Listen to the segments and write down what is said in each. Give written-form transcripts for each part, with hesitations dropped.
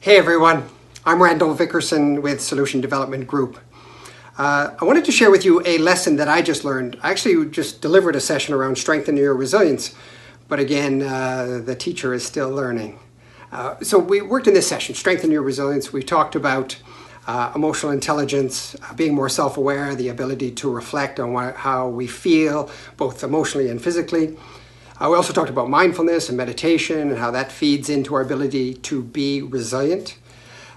Hey everyone, I'm Randall Vickerson with Solution Development Group. I wanted to share with you a lesson that I just learned. I actually just delivered a session around strengthening your resilience, but again, the teacher is still learning. So we worked in this session, strengthen your resilience. We talked about emotional intelligence, being more self-aware, the ability to reflect on how we feel, both emotionally and physically. We also talked about mindfulness and meditation and how that feeds into our ability to be resilient.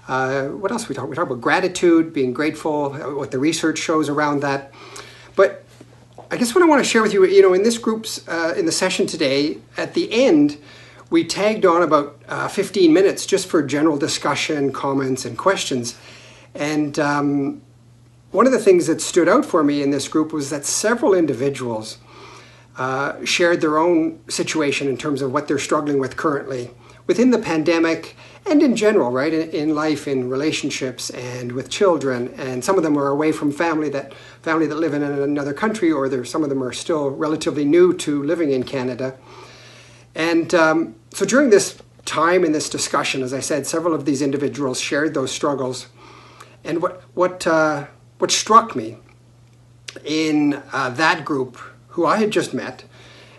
What else we talked about gratitude, being grateful, what the research shows around that. But I guess what I want to share with you, in this group's, in the session today, at the end, we tagged on about 15 minutes just for general discussion, comments, and questions. And one of the things that stood out for me in this group was that several individuals shared their own situation in terms of what they're struggling with currently within the pandemic and in general, right, in life, in relationships and with children. And some of them are away from family that live in another country, or some of them are still relatively new to living in Canada. And so during this time in this discussion, as I said, several of these individuals shared those struggles. And what struck me in that group, who I had just met,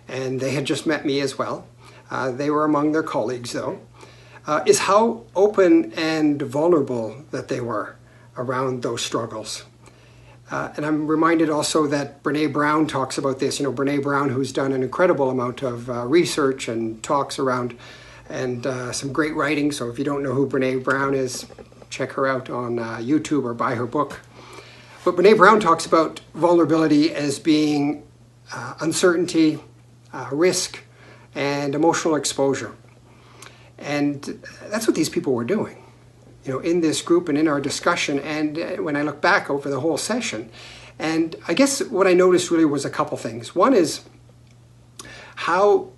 and they had just met me as well, they were among their colleagues though, is how open and vulnerable that they were around those struggles. And I'm reminded also that Brene Brown talks about this. Brene Brown, who's done an incredible amount of research and talks around, and some great writing. So if you don't know who Brene Brown is, check her out on YouTube or buy her book. But Brene Brown talks about vulnerability as being uncertainty, risk, and emotional exposure. And that's what these people were doing, in this group and in our discussion. And when I look back over the whole session, and I guess what I noticed really was a couple things. One is how,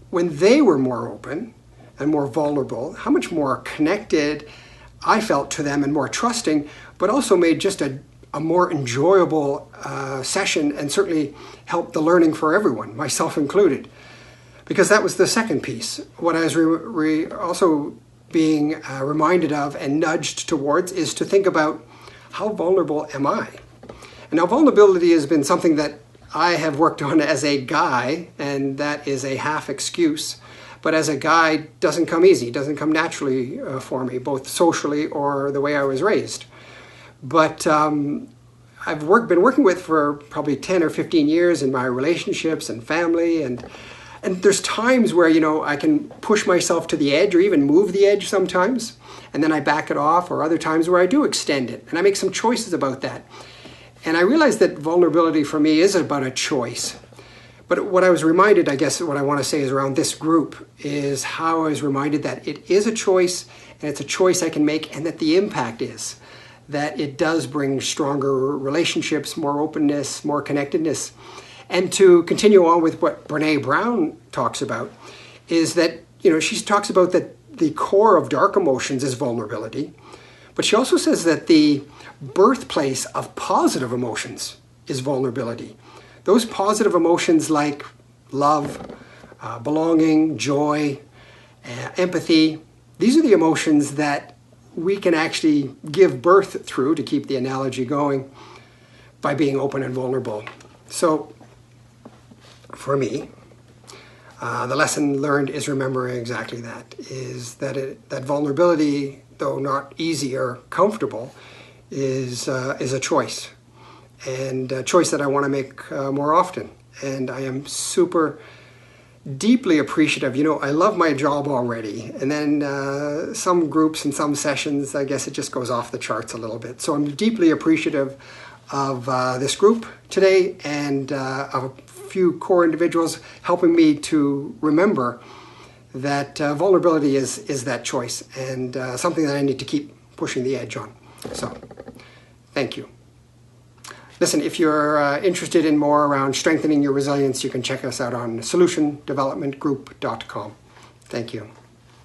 when they were more open and more vulnerable, how much more connected I felt to them and more trusting, but also made just a more enjoyable session, and certainly helped the learning for everyone, myself included. Because that was the second piece. What I was also being reminded of and nudged towards is to think about, how vulnerable am I? And now vulnerability has been something that I have worked on as a guy, and that is a half excuse. But as a guy, doesn't come easy, doesn't come naturally for me, both socially or the way I was raised. But I've been working with for probably 10 or 15 years in my relationships and family, and there's times where, I can push myself to the edge or even move the edge sometimes, and then I back it off, or other times where I do extend it, and I make some choices about that. And I realize that vulnerability for me is about a choice. But what I was reminded, I guess what I want to say is around this group, is how I was reminded that it is a choice, and it's a choice I can make, and that the impact is that it does bring stronger relationships, more openness, more connectedness. And to continue on with what Brene Brown talks about, is that, she talks about that the core of dark emotions is vulnerability, but she also says that the birthplace of positive emotions is vulnerability. Those positive emotions like love, belonging, joy, empathy, these are the emotions that we can actually give birth through, to keep the analogy going, by being open and vulnerable. So for me, the lesson learned is remembering exactly that, is that that vulnerability, though not easy or comfortable, is a choice, and a choice that I want to make more often. And I am super deeply appreciative. I love my job already, and then some groups and some sessions, I guess it just goes off the charts a little bit. So I'm deeply appreciative of this group today, and of a few core individuals helping me to remember that vulnerability is that choice, and something that I need to keep pushing the edge on. So thank you. Listen, if you're interested in more around strengthening your resilience, you can check us out on solutiondevelopmentgroup.com. Thank you.